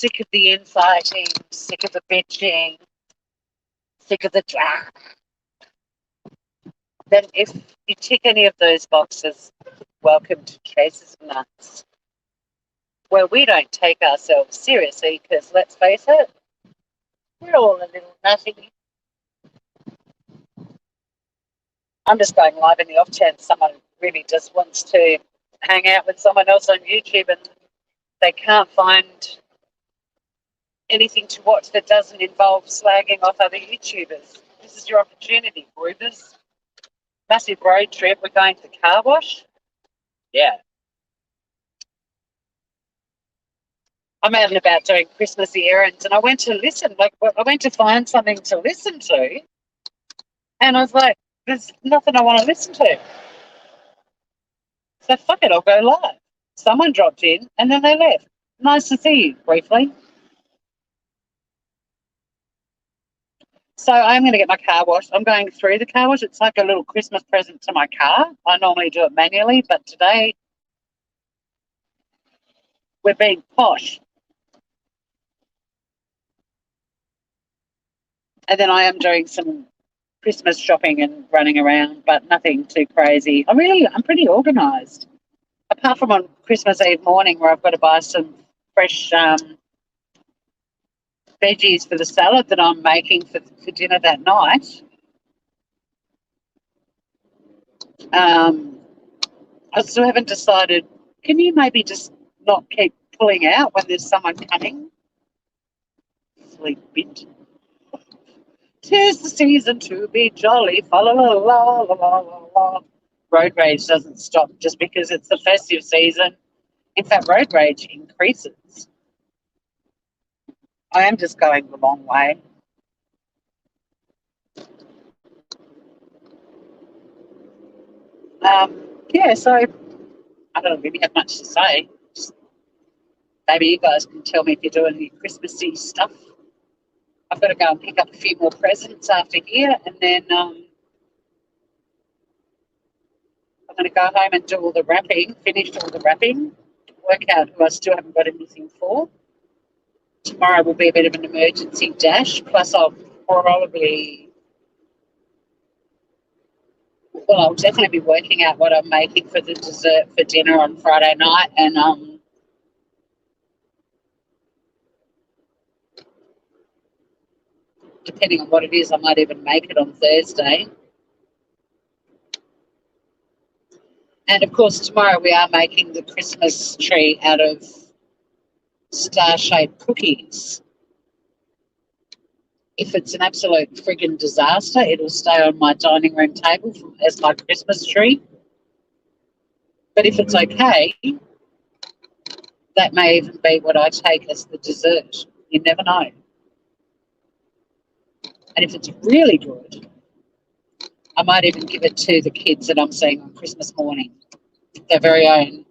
sick of the infighting, sick of the bitching, sick of the drama, then if you tick any of those boxes, welcome to Cases of Nuts, where we don't take ourselves seriously because, let's face it, we're all a little nutty. I'm just going live in the off chance someone really just wants to hang out with someone else on YouTube and they can't find anything to watch that doesn't involve slagging off other YouTubers. This is your opportunity, groovers. Massive road trip. We're going to the car wash. Yeah. I'm out and about doing Christmassy errands, and I went to listen. I went to find something to listen to, and I was like, "There's nothing I want to listen to." So fuck it, I'll go live. Someone dropped in, and then they left. Nice to see you briefly. So I'm going to get my car washed. I'm going through the car wash. It's like a little Christmas present to my car. I normally do it manually, but today we're being posh. And then I am doing some Christmas shopping and running around, but nothing too crazy. I'm pretty organised. Apart from on Christmas Eve morning where I've got to buy some fresh veggies for the salad that I'm making for dinner that night. I still haven't decided. Can you maybe just not keep pulling out when there's someone coming? Sleep bit. 'Tis the season to be jolly. Fa la la la la la la la. Road rage doesn't stop just because it's the festive season. In fact, road rage increases. I am just going the long way. Yeah, so I don't really have much to say. Just maybe you guys can tell me if you're doing any Christmassy stuff. I've got to go and pick up a few more presents after here, and then I'm going to go home and do all the wrapping, finish all the wrapping, work out who I still haven't got anything for. Tomorrow will be a bit of an emergency dash, plus I'll definitely be working out what I'm making for the dessert for dinner on Friday night, and depending on what it is, I might even make it on Thursday. And of course, tomorrow we are making the Christmas tree out of star-shaped cookies. If it's an absolute friggin' disaster, it'll stay on my dining room table as my Christmas tree. But if it's okay, that may even be what I take as the dessert. You never know. And if it's really good, I might even give it to the kids that I'm seeing on Christmas morning. Their very own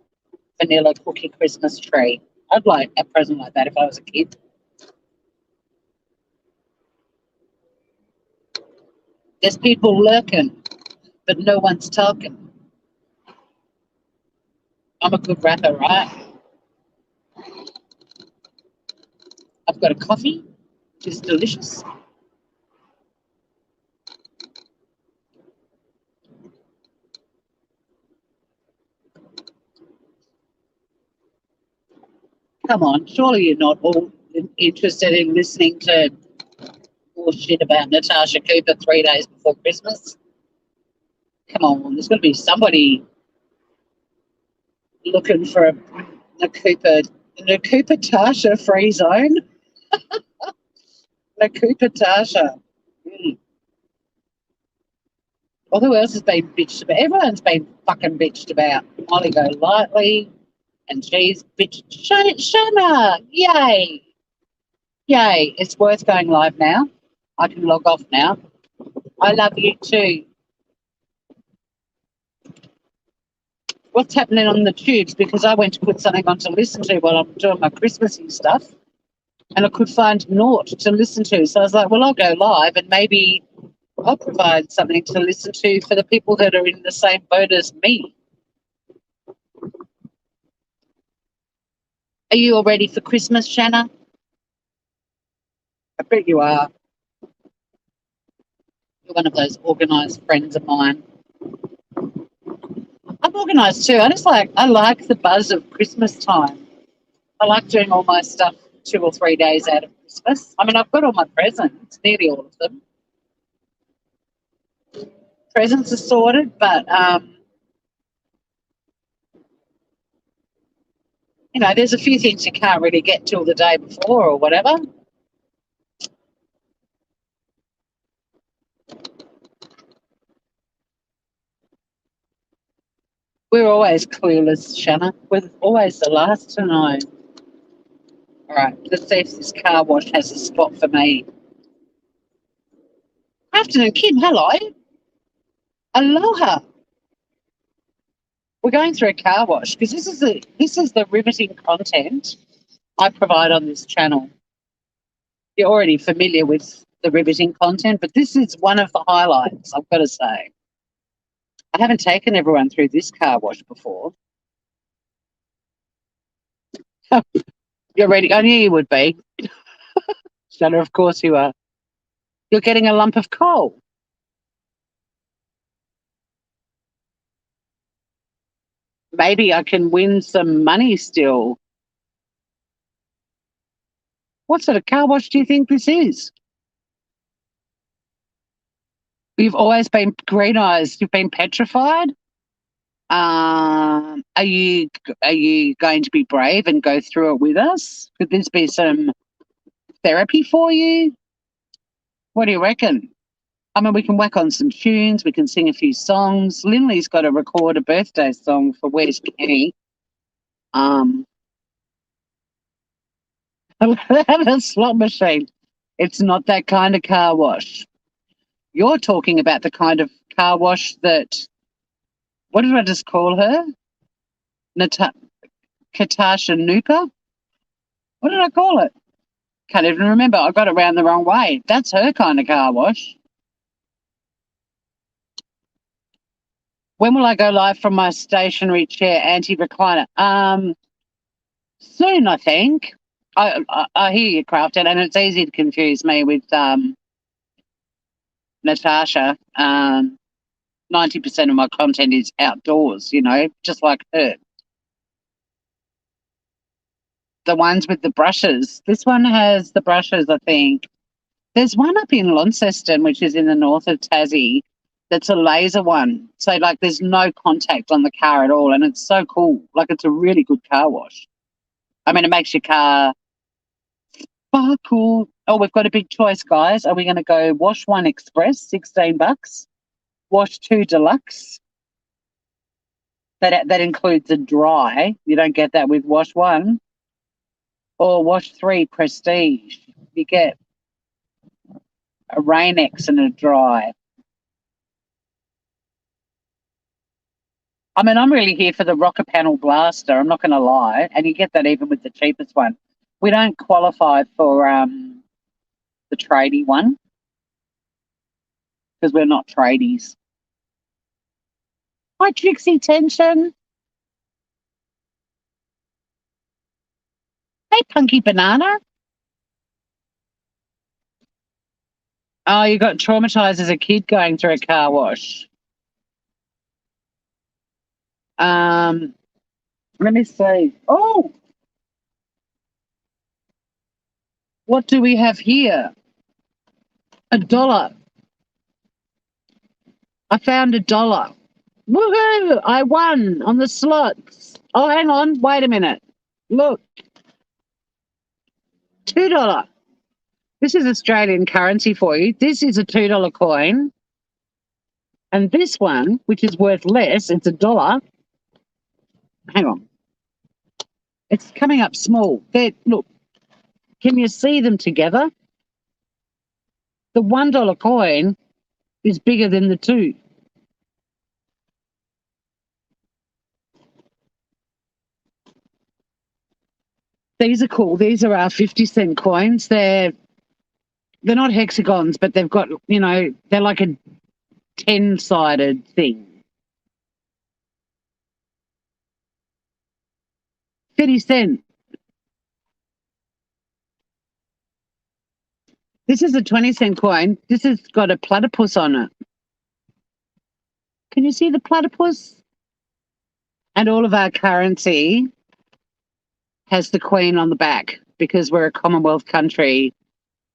vanilla cookie Christmas tree. I'd like a present like that if I was a kid. There's people lurking, but no one's talking. I'm a good rapper, right? I've got a coffee, which is delicious. Come on, surely you're not all interested in listening to more shit about Natasha Cooper 3 days before Christmas? Come on, there's got to be somebody looking for a Cooper Tasha free zone. Cooper Tasha. Well, who else has been bitched about? Everyone's been fucking bitched about. Molly Go Lightly, and she's bitched. Shana, yay. Yay, it's worth going live now. I can log off now. I love you too. What's happening on the tubes? Because I went to put something on to listen to while I'm doing my Christmassy stuff, and I could find naught to listen to. So I was like, well, I'll go live and maybe I'll provide something to listen to for the people that are in the same boat as me. Are you all ready for Christmas, Shanna? I bet you are. You're one of those organised friends of mine. I'm organised too. I like the buzz of Christmas time. I like doing all my stuff 2 or 3 days out of Christmas. I mean, I've got all my presents, nearly all of them. Presents are sorted, but there's a few things you can't really get till the day before or whatever. We're always clueless, Shanna. We're always the last to know. All right, let's see if this car wash has a spot for me. Afternoon, Kim. Hello. Aloha. We're going through a car wash because this is the riveting content I provide on this channel. You're already familiar with the riveting content, but this is one of the highlights, I've got to say. I haven't taken everyone through this car wash before. You're ready? I knew you would be. Shanna, of course you are. You're getting a lump of coal. Maybe I can win some money still. What sort of car wash do you think this is? You've always been green eyes. You've been petrified. Are you going to be brave and go through it with us? Could this be some therapy for you? What do you reckon? I mean, we can whack on some tunes. We can sing a few songs. Linley's got to record a birthday song for Where's Kenny. A slot machine. It's not that kind of car wash. You're talking about the kind of car wash that, what did I just call her? Katasha Nooper? What did I call it? Can't even remember. I got it round the wrong way. That's her kind of car wash. When will I go live from my stationary chair anti-recliner? Soon, I think. I hear you, Crafted, and it's easy to confuse me with Natasha. 90% of my content is outdoors, just like her. The ones with the brushes. This one has the brushes, I think. There's one up in Launceston, which is in the north of Tassie, that's a laser one. So, there's no contact on the car at all, and it's so cool. It's a really good car wash. I mean, it makes your car sparkle. Oh, we've got a big choice, guys. Are we going to go Wash 1 Express, $16? Wash 2 Deluxe. That includes a dry. You don't get that with Wash 1. Or Wash 3 Prestige. You get a Rain-X and a dry. I mean, I'm really here for the rocker panel blaster. I'm not going to lie. And you get that even with the cheapest one. We don't qualify for the tradie one because we're not tradies. Hi, Trixie Tension. Hey, Punky Banana. Oh, you got traumatized as a kid going through a car wash. Let me see. Oh, what do we have here? $1. I found $1. Woohoo! I won on the slots. Oh, hang on. Wait a minute. Look. $2. This is Australian currency for you. This is a $2 coin. And this one, which is worth less, it's $1. Hang on. It's coming up small. Look, can you see them together? The $1 coin is bigger than the 2. These are cool. These are our 50-cent coins. They're not hexagons, but they've got, they're like a 10-sided thing. 30 cents. This is a 20-cent coin. This has got a platypus on it. Can you see the platypus? And all of our currency has the Queen on the back because we're a Commonwealth country.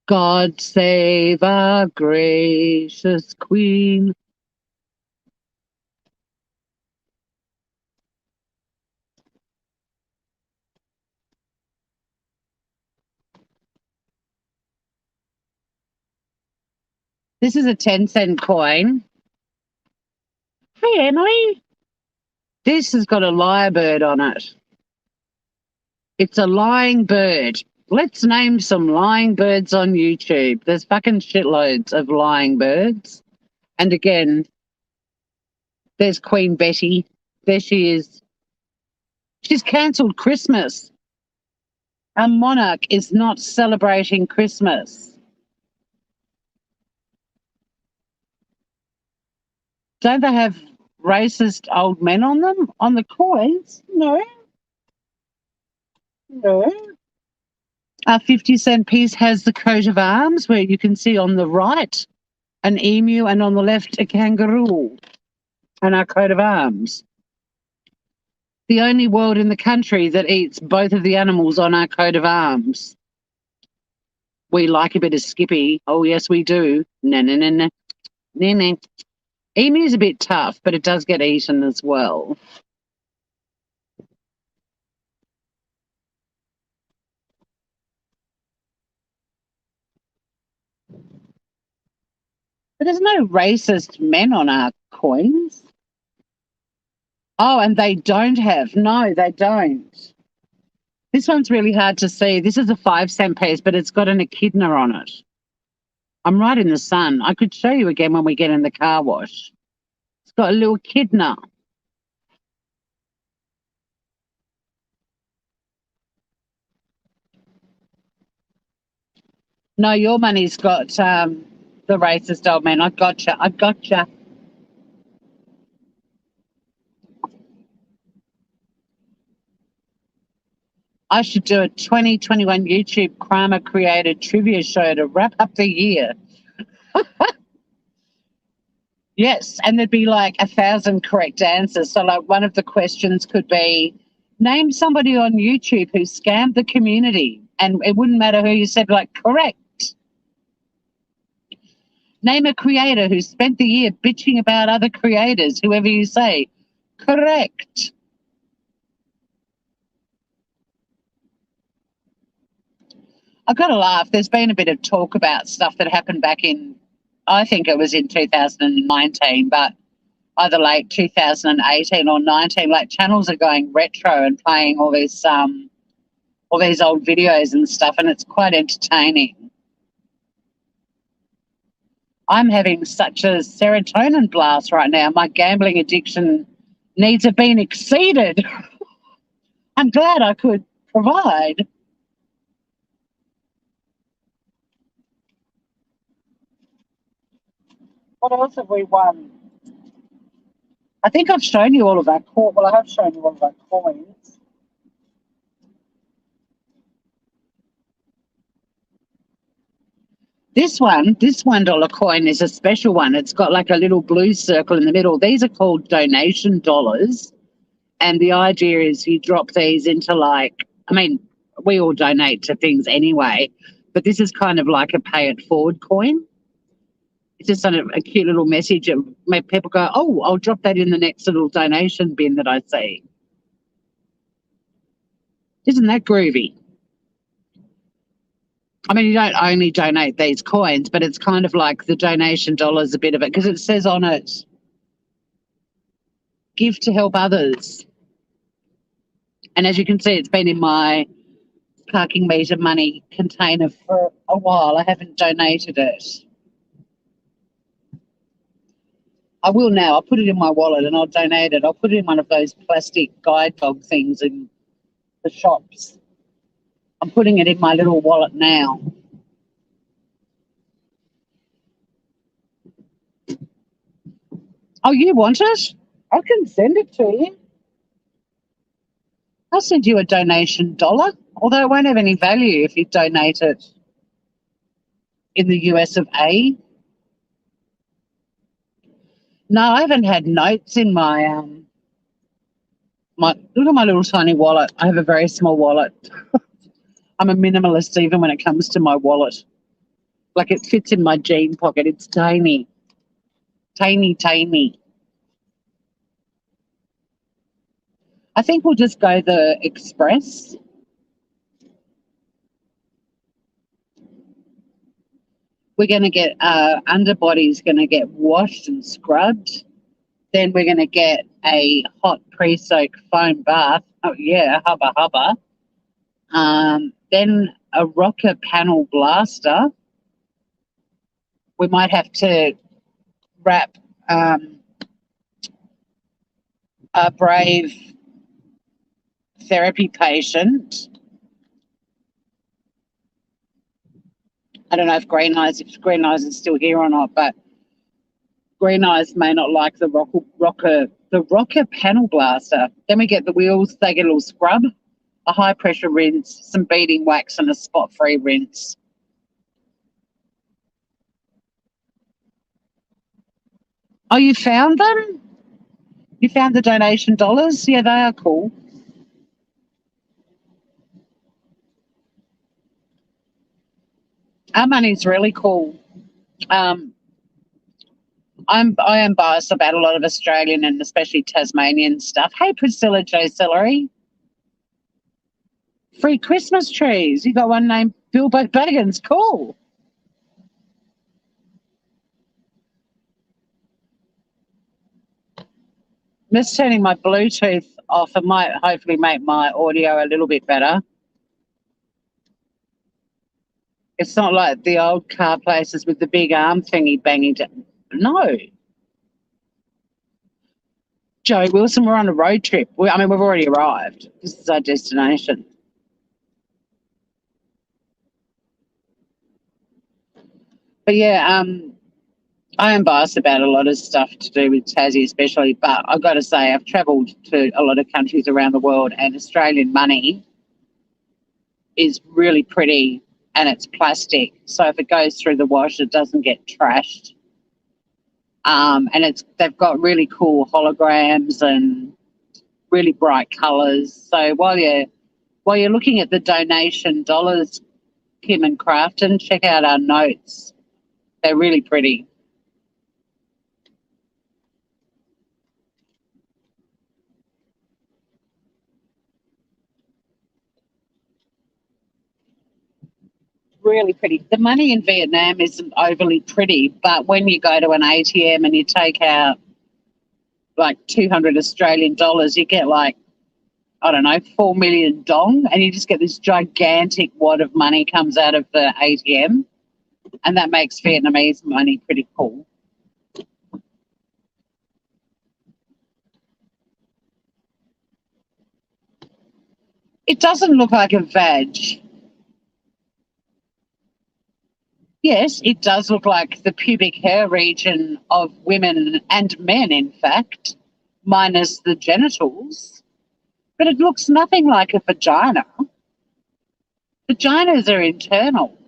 God save our gracious Queen. This is a 10-cent coin. Hey, Emily. This has got a lyrebird on it. It's a lying bird. Let's name some lying birds on YouTube. There's fucking shitloads of lying birds. And again, there's Queen Betty. There she is. She's cancelled Christmas. Our monarch is not celebrating Christmas. Don't they have racist old men on them? On the coins? No. No. Our 50-cent piece has the coat of arms where you can see on the right an emu and on the left a kangaroo and our coat of arms. The only world in the country that eats both of the animals on our coat of arms. We like a bit of Skippy. Oh, yes, we do. No, no, no, no. No, no. Emu's a bit tough, but it does get eaten as well. But there's no racist men on our coins. Oh, and they don't have. No, they don't. This one's really hard to see. This is a 5-cent piece, but it's got an echidna on it. I'm right in the sun. I could show you again when we get in the car wash. It's got a little echidna. No, your money's got the racist old man. I gotcha. I gotcha. I should do a 2021 YouTube Kramer created trivia show to wrap up the year. Yes, and there'd be like 1,000 correct answers. So like one of the questions could be, name somebody on YouTube who scammed the community. And it wouldn't matter who you said, like, correct. Name a creator who spent the year bitching about other creators, whoever you say. Correct. I've got to laugh. There's been a bit of talk about stuff that happened back in, I think it was in 2019, but either late 2018 or 19, like channels are going retro and playing all these old videos and stuff, and it's quite entertaining. I'm having such a serotonin blast right now. My gambling addiction needs have been exceeded. I'm glad I could provide. What else have we won? I think I've shown you all of our coins. Well, I have shown you all of our coins. This $1 coin is a special one. It's got like a little blue circle in the middle. These are called donation dollars. And the idea is you drop these into we all donate to things anyway, but this is kind of like a pay it forward coin. It's just sort of a cute little message. It make people go, oh, I'll drop that in the next little donation bin that I see. Isn't that groovy? I mean, you don't only donate these coins, but it's kind of like the donation dollars, a bit of it, because it says on it, give to help others. And as you can see, it's been in my parking meter money container for a while. I haven't donated it. I will now. I'll put it in my wallet and I'll donate it. I'll put it in one of those plastic guide dog things in the shops. I'm putting it in my little wallet now. Oh, you want it? I can send it to you. I'll send you a donation dollar, although it won't have any value if you donate it. in the US of A. No, I haven't had notes in my look at my little tiny wallet. I have a very small wallet. I'm a minimalist even when it comes to my wallet. Like it fits in my jean pocket. It's tiny, tiny, tiny. I think we'll just go the express. We're going to get underbody's going to get washed and scrubbed. Then we're going to get a hot pre-soak foam bath. Oh yeah, hubba hubba. Then a rocker panel blaster. We might have to wrap a brave therapy patient. I don't know if Green Eyes is still here or not, but Green Eyes may not like the rocker panel blaster. Then we get the wheels, they get a little scrub, a high pressure rinse, some beading wax and a spot free rinse. Oh, you found them? You found the donation dollars? Yeah, they are cool. Our money's really cool. I am biased about a lot of Australian and especially Tasmanian stuff. Hey, Priscilla J. Celery. Free Christmas trees. You got one named Bilbo Baggins. Cool. I'm just turning my Bluetooth off. It might hopefully make my audio a little bit better. It's not like the old car places with the big arm thingy banging. No. Joe Wilson, we're on a road trip. We've already arrived. This is our destination. But yeah, I am biased about a lot of stuff to do with Tassie especially, but I've got to say I've travelled to a lot of countries around the world and Australian money is really pretty and it's plastic. So if it goes through the wash, it doesn't get trashed. And they've got really cool holograms and really bright colours. So while you're looking at the donation dollars, Kim and Crafton, check out our notes. They're really pretty. Really pretty. The money in Vietnam isn't overly pretty, but when you go to an ATM and you take out like 200 Australian dollars, you get like, I don't know, 4 million dong, and you just get this gigantic wad of money comes out of the ATM, and that makes Vietnamese money pretty cool. It doesn't look like a vag. Yes, it does look like the pubic hair region of women and men, in fact, minus the genitals. But it looks nothing like a vagina. Vaginas are internal.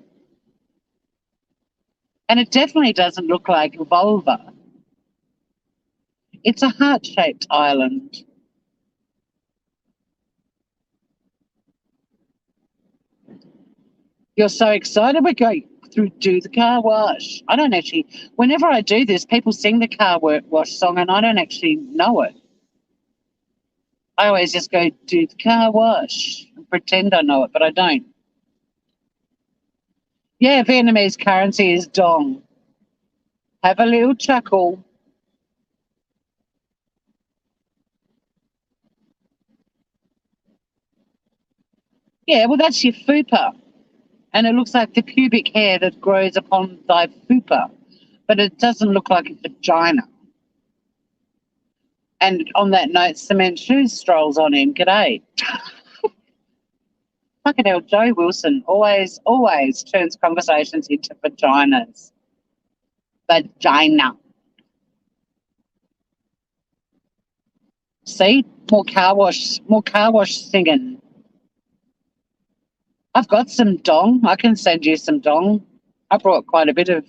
And it definitely doesn't look like a vulva. It's a heart-shaped island. You're so excited we're going through do the car wash. I don't actually, whenever I do this, people sing the car wash song and I don't actually know it. I always just go do the car wash and pretend I know it, but I don't. Yeah, Vietnamese currency is dong. Have a little chuckle. Yeah, well, that's your fupa. And it looks like the pubic hair that grows upon thy fupa, but it doesn't look like a vagina. And on that note, Cement Shoes strolls on in. G'day. Fucking hell, Joe Wilson always turns conversations into vaginas. Vagina. See? More car wash singing. I've got some dong. I can send you some dong. I brought quite a bit of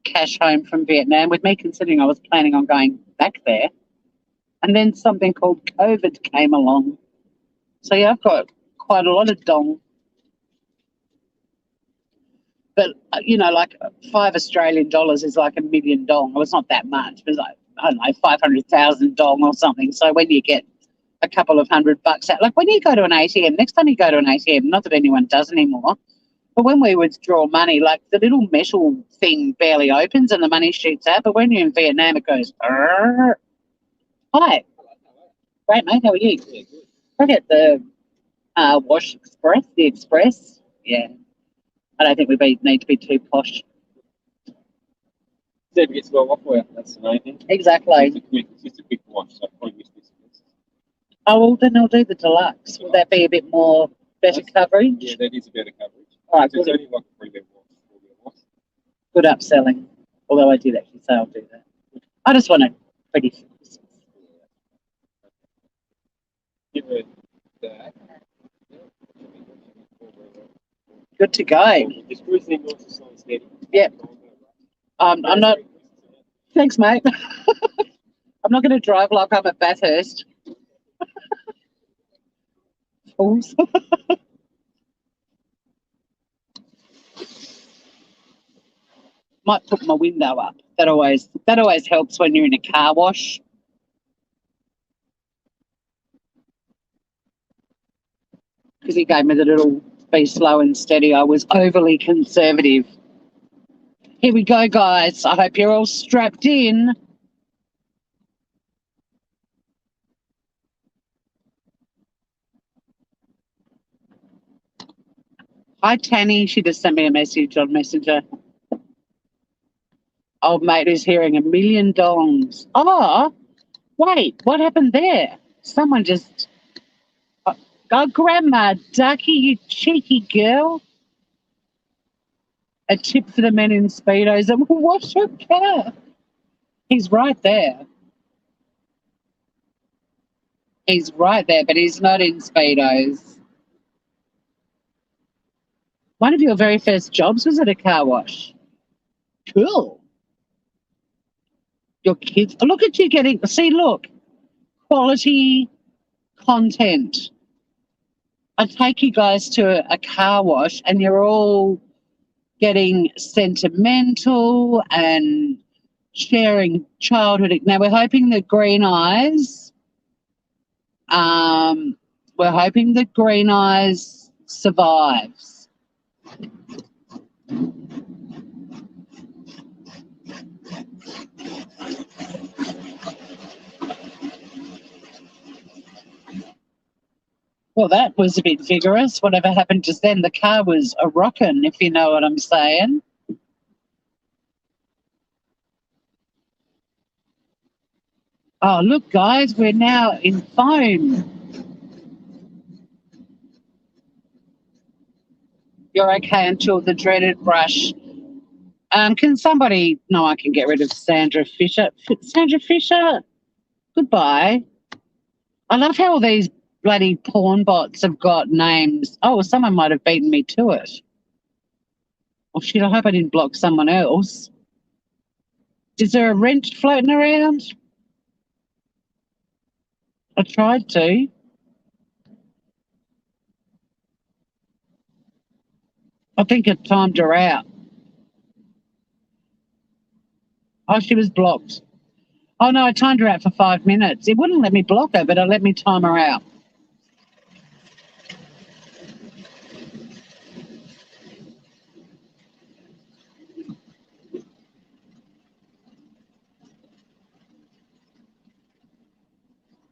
cash home from Vietnam with me considering I was planning on going back there. And then something called COVID came along. So yeah, I've got quite a lot of dong. But like $5 Australian is like $1 million dong. Well, it's not that much. It was like, I don't know, 500,000 dong or something. So when you get a couple of $100 out, like when you go to an ATM, next time you go to an ATM, not that anyone does anymore, but when we withdraw money, like the little metal thing barely opens and the money shoots out. But when you're in Vietnam, it goes, "Arr." Hi, great mate, how are you? I get the Wash Express, the Express. Yeah, I don't think we need to be too posh. If it gets well off for you, that's the main thing. Exactly. It's just a quick wash, so I'll probably miss this. Oh, well, then I'll do the deluxe. Will that be a bit more better coverage? Yeah, that is a better coverage. All right, so it's good. only like a 3-bit wash. Good upselling. Although I did actually say I'll do that. I just want it pretty for Christmas. Give it that. Good to go. Just cruising north to slow and steady. Yep. I'm not. Thanks, mate. I'm not going to drive like I'm at Bathurst. Fools. Might put my window up. That always helps when you're in a car wash. Because he gave me the little be slow and steady. I was overly conservative. Here we go, guys. I hope you're all strapped in. Hi, Tanny. She just sent me a message on Messenger. Old mate is hearing $1 million dongs. Oh, wait. What happened there? Someone just... Oh, Grandma Ducky, you cheeky girl. A tip for the men in Speedos. And wash your car. He's right there. He's right there, but he's not in Speedos. One of your very first jobs was at a car wash. Cool. Your kids. Look at you getting. See, look. Quality content. I take you guys to a car wash and you're all getting sentimental and sharing childhood. Now, we're hoping that Green Eyes, survives. Well, that was a bit vigorous. Whatever happened just then, the car was a rockin', if you know what I'm saying. Oh, look, guys, we're now in foam. You're okay until the dreaded brush. Can somebody... No, I can get rid of Sandra Fisher. Sandra Fisher, goodbye. I love how all these bloody porn bots have got names. Oh, someone might have beaten me to it. Oh, shit, I hope I didn't block someone else. Is there a wrench floating around? I tried to. I think it timed her out. Oh, she was blocked. Oh, no, I timed her out for 5 minutes. It wouldn't let me block her, but it let me time her out.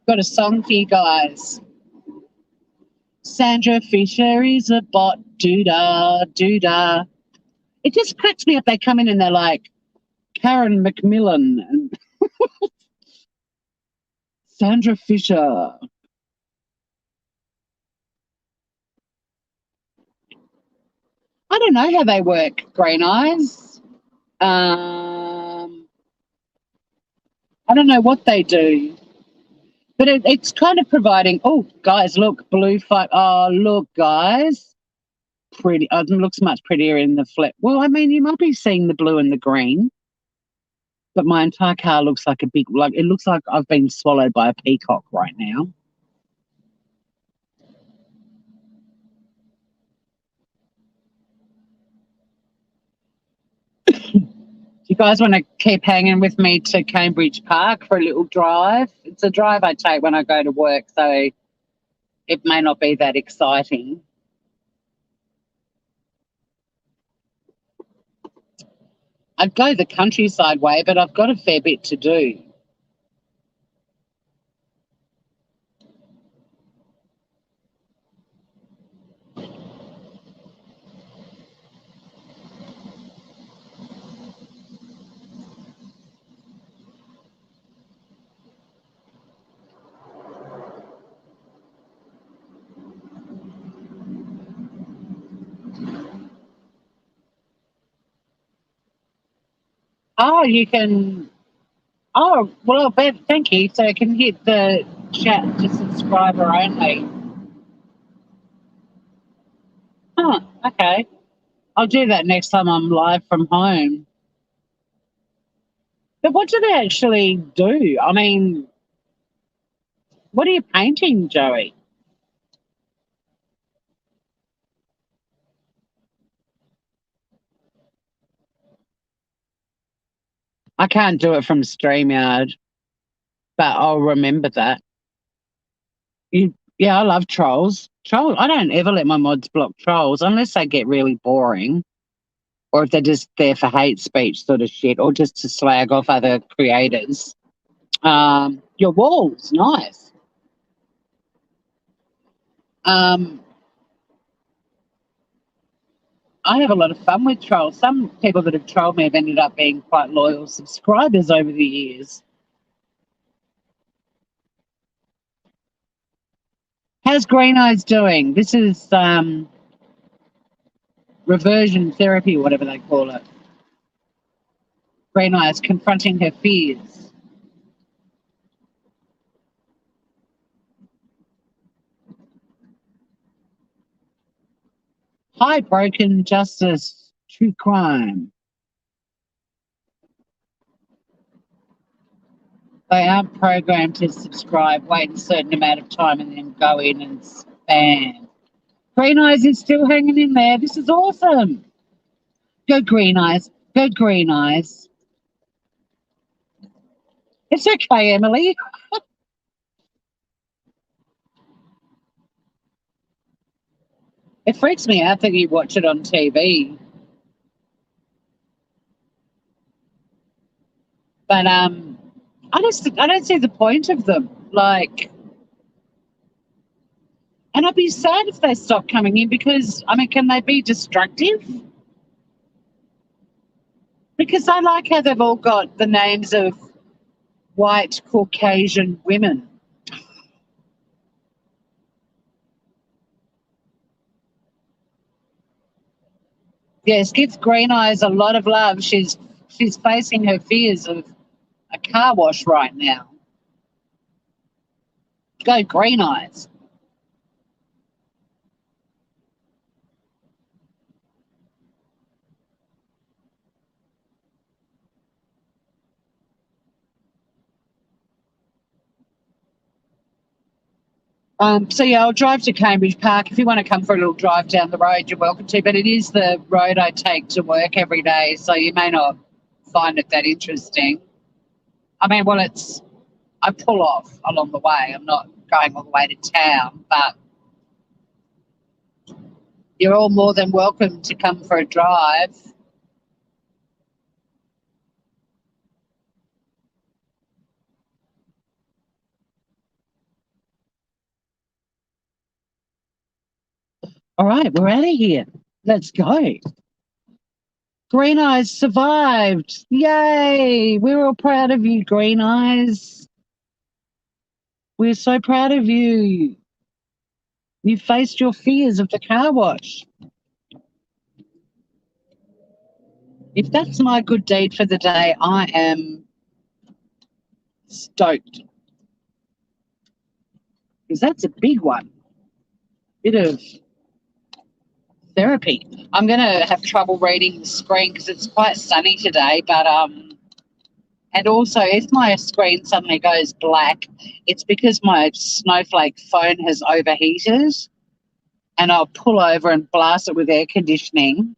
Got a song for you guys. Sandra Fisher is a bot. Doo-da, doo-da. It just cracks me up. They come in and they're like, Karen McMillan and Sandra Fisher. I don't know how they work, Green Eyes. I don't know what they do. But it's kind of providing... Oh, guys, look, blue fight. Oh, look, guys. pretty. It looks much prettier in the flip. Well, I mean, you might be seeing the blue and the green, but my entire car looks like a big. Like it looks like I've been swallowed by a peacock right now. You guys want to keep hanging with me to Cambridge Park for a little drive? It's a drive I take when I go to work, so it may not be that exciting. I'd go the countryside way, but I've got a fair bit to do. Oh, you can. Oh, well, thank you. So you can hit the chat to subscriber only. Huh, okay. I'll do that next time I'm live from home. But what do they actually do? I mean, what are you painting, Joey? I can't do it from StreamYard, but I'll remember that. Yeah, I love trolls. I don't ever let my mods block trolls unless they get really boring or if they're just there for hate speech sort of shit or just to slag off other creators. Your walls, nice. I have a lot of fun with trolls. Some people that have trolled me have ended up being quite loyal subscribers over the years. How's Green Eyes doing? This is reversion therapy, whatever they call it. Green Eyes confronting her fears. Hi, Broken Justice, True Crime. They aren't programmed to subscribe, wait a certain amount of time, and then go in and spam. Green Eyes is still hanging in there. This is awesome. Go Green Eyes. Go Green Eyes. It's okay, Emily. It freaks me out that you watch it on TV. But I don't see the point of them. Like, and I'd be sad if they stop coming in because I mean, can they be destructive? Because I like how they've all got the names of white Caucasian women. Yes, give Green Eyes a lot of love. She's facing her fears of a car wash right now. Go Green Eyes. So yeah, I'll drive to Cambridge Park. If you want to come for a little drive down the road, you're welcome to. But it is the road I take to work every day, so you may not find it that interesting. I mean, well, I pull off along the way. I'm not going all the way to town, but you're all more than welcome to come for a drive. All right, we're out of here. Let's go. Green Eyes survived. Yay. We're all proud of you, Green Eyes. We're so proud of you. You faced your fears of the car wash. If that's my good deed for the day, I am stoked. Because that's a big one. Bit of therapy. I'm going to have trouble reading the screen because it's quite sunny today, but and also if my screen suddenly goes black, it's because my Snowflake phone has overheated, and I'll pull over and blast it with air conditioning.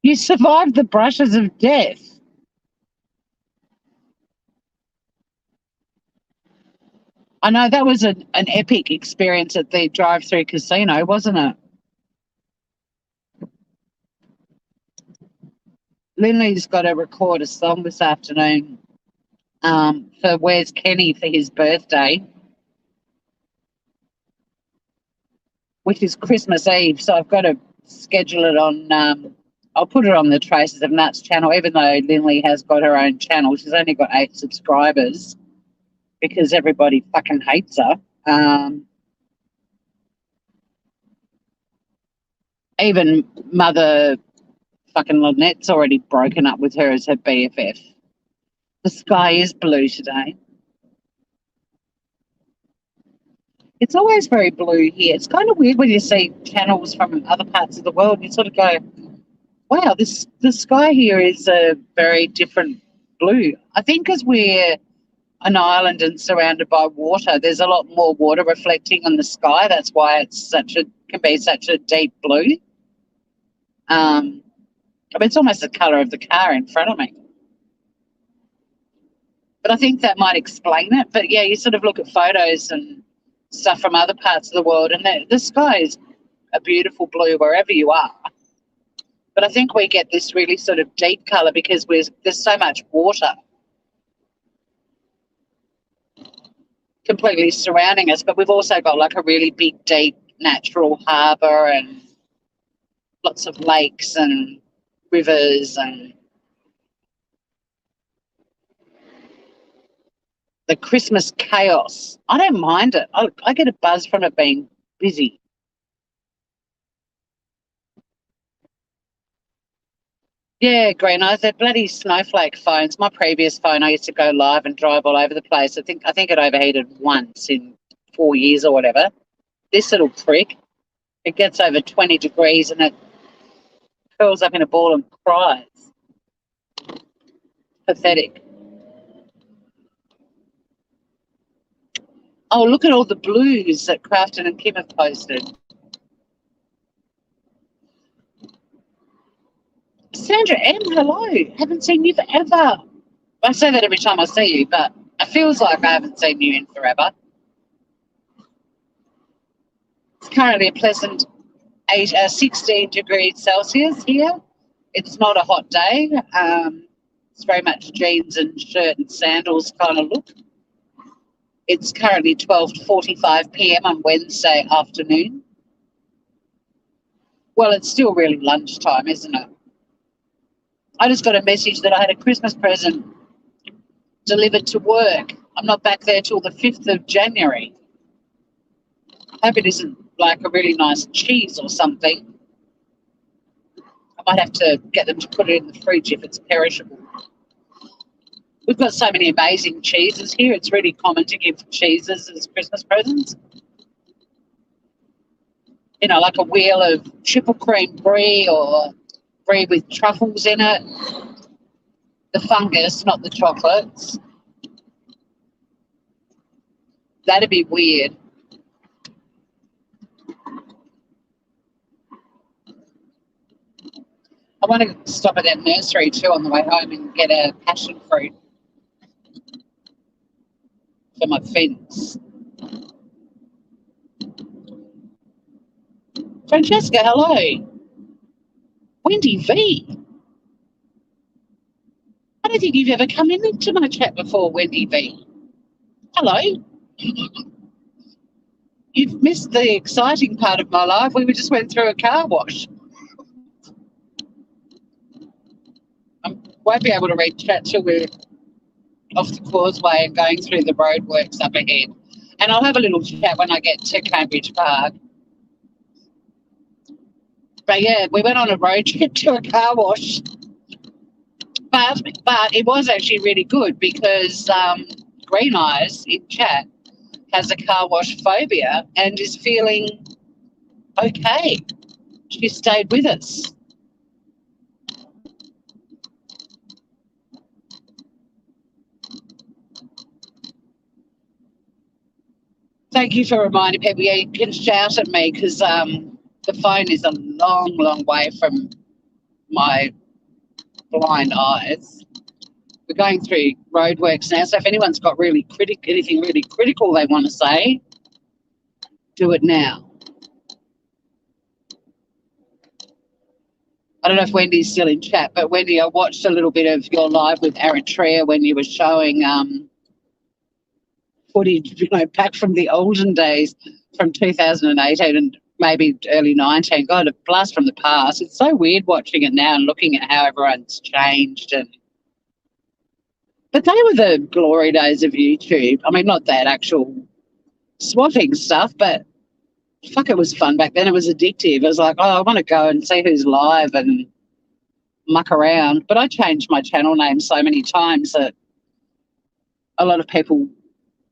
You survived the brushes of death. I know that was an epic experience at the drive-through casino, wasn't it? Lindley's got to record a song this afternoon for Where's Kenny for his birthday, which is Christmas Eve. So I've got to schedule it on, I'll put it on the Traces of Nuts channel, even though Lindley has got her own channel. She's only got 8 subscribers because everybody fucking hates her. Even Mother fucking Lynette's already broken up with her as her BFF. The sky is blue today. It's always very blue here. It's kind of weird when you see channels from other parts of the world. You sort of go, wow, the sky here is a very different blue. I think because we're an island and surrounded by water, there's a lot more water reflecting on the sky. That's why it's can be such a deep blue. I mean, it's almost the colour of the car in front of me. But I think that might explain it. But yeah, you sort of look at photos and stuff from other parts of the world, and the sky is a beautiful blue wherever you are. But I think we get this really sort of deep colour because there's so much water completely surrounding us. But we've also got like a really big, deep natural harbour and lots of lakes and rivers and the Christmas chaos. I don't mind it. I get a buzz from it being busy. Yeah, Green Eyes, they're bloody Snowflake phones. My previous phone, I used to go live and drive all over the place. I think it overheated once in 4 years or whatever. This little prick, it gets over 20 degrees and it curls up in a ball and cries. Pathetic. Oh, look at all the blues that Crafton and Kim have posted. Sandra M, hello. Haven't seen you forever. I say that every time I see you, but it feels like I haven't seen you in forever. It's currently a pleasant 16 degrees Celsius here. It's not a hot day. It's very much jeans and shirt and sandals kind of look. It's currently 12:45 p.m. on Wednesday afternoon. Well, it's still really lunchtime, isn't it? I just got a message that I had a Christmas present delivered to work. I'm not back there till the 5th of January. I hope it isn't like a really nice cheese or something. I might have to get them to put it in the fridge if it's perishable. We've got so many amazing cheeses here. It's really common to give cheeses as Christmas presents. You know, like a wheel of triple cream brie or brie with truffles in it. The fungus, not the chocolates. That'd be weird. I want to stop at that nursery too on the way home and get a passion fruit for my fence. Francesca, hello. Wendy V. I don't think you've ever come into my chat before, Wendy V. Hello. You've missed the exciting part of my life. We just went through a car wash. I won't be able to read chat till we're off the causeway and going through the roadworks up ahead. And I'll have a little chat when I get to Cambridge Park. But yeah, we went on a road trip to a car wash. But it was actually really good because Green Eyes in chat has a car wash phobia and is feeling Okay, she stayed with us. Thank you for reminding people. Yeah, you can shout at me because the phone is a long, long way from my blind eyes. We're going through roadworks now, so if anyone's got anything really critical they want to say, do it now. I don't know if Wendy's still in chat, but Wendy, I watched a little bit of your live with Eritrea when you were showing footage, back from the olden days, from 2018 and maybe early 19. God, a blast from the past. It's so weird watching it now and looking at how everyone's changed. But they were the glory days of YouTube. I mean, not that actual swatting stuff, but fuck, it was fun back then. It was addictive. It was like, oh, I want to go and see who's live and muck around. But I changed my channel name so many times that a lot of people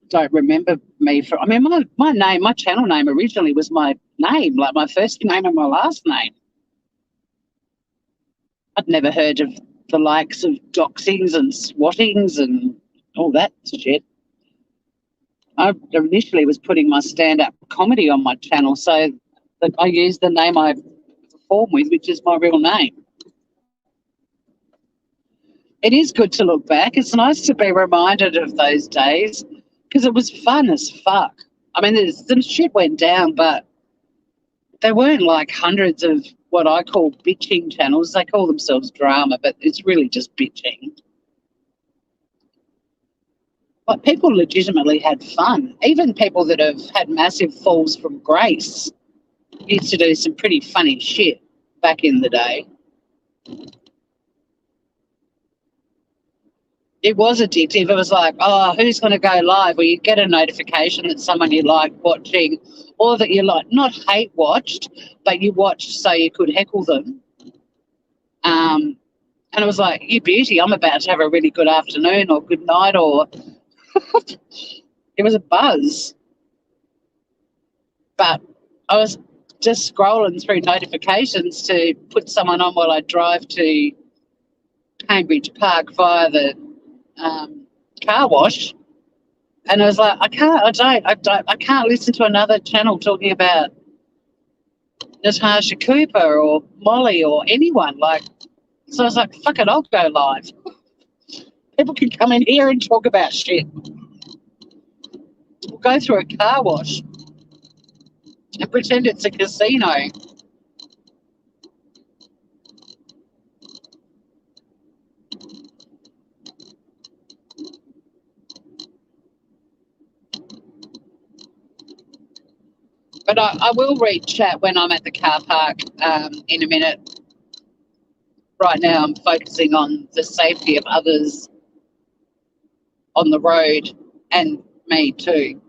don't remember me for. I mean, my channel name originally was my name, like my first name and my last name. I'd never heard of the likes of doxings and swattings and all that shit. I initially was putting my stand-up comedy on my channel, so that I used the name I perform with, which is my real name. It is good to look back. It's nice to be reminded of those days because it was fun as fuck. I mean, some shit went down, but they weren't like hundreds of what I call bitching channels. They call themselves drama, but it's really just bitching. But people legitimately had fun. Even people that have had massive falls from grace used to do some pretty funny shit back in the day. It was addictive. It was like, oh, who's going to go live? Well, you get a notification that someone you like watching or that you like, not hate watched, but you watched so you could heckle them. And it was like, you beauty, I'm about to have a really good afternoon or good night, or it was a buzz. But I was just scrolling through notifications to put someone on while I drive to Cambridge Park via the car wash. And I was like, I can't listen to another channel talking about Natasha Cooper or Molly or anyone. Like, so I was like, fuck it, I'll go live. People can come in here and talk about shit. We'll go through a car wash and pretend it's a casino. But I will read chat when I'm at the car park in a minute. Right now I'm focusing on the safety of others on the road and me too.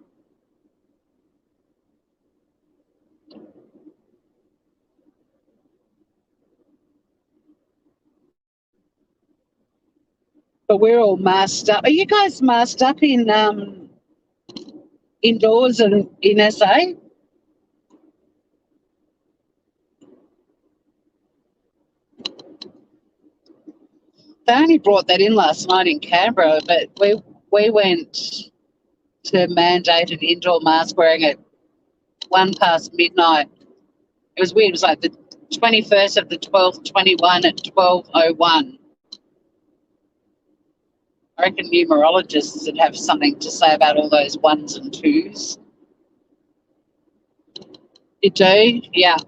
But we're all masked up. Are you guys masked up in indoors and in SA? They only brought that in last night in Canberra, but we went to mandated indoor mask wearing at 1 past midnight. It was weird. It was like the 21st of the 12th, 21 at 12:01. I reckon numerologists would have something to say about all those ones and twos. You do? Yeah.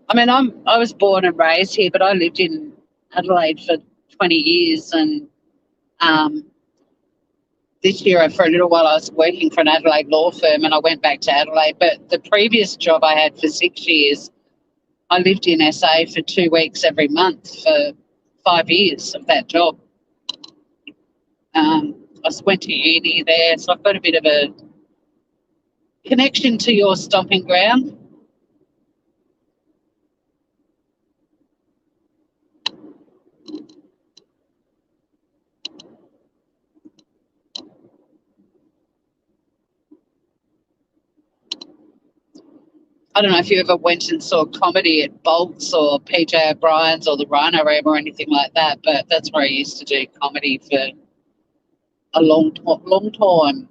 I mean, I was born and raised here, but I lived in Adelaide for 20 years, and um, this year for a little while I was working for an Adelaide law firm, and I went back to Adelaide. But the previous job I had for 6 years, I lived in SA for 2 weeks every month for 5 years of that job. I went to uni there, so I've got a bit of a connection to your stomping ground. I don't know if you ever went and saw comedy at Bolts or PJ O'Brien's or the Rhino Room or anything like that, but that's where I used to do comedy for a long time.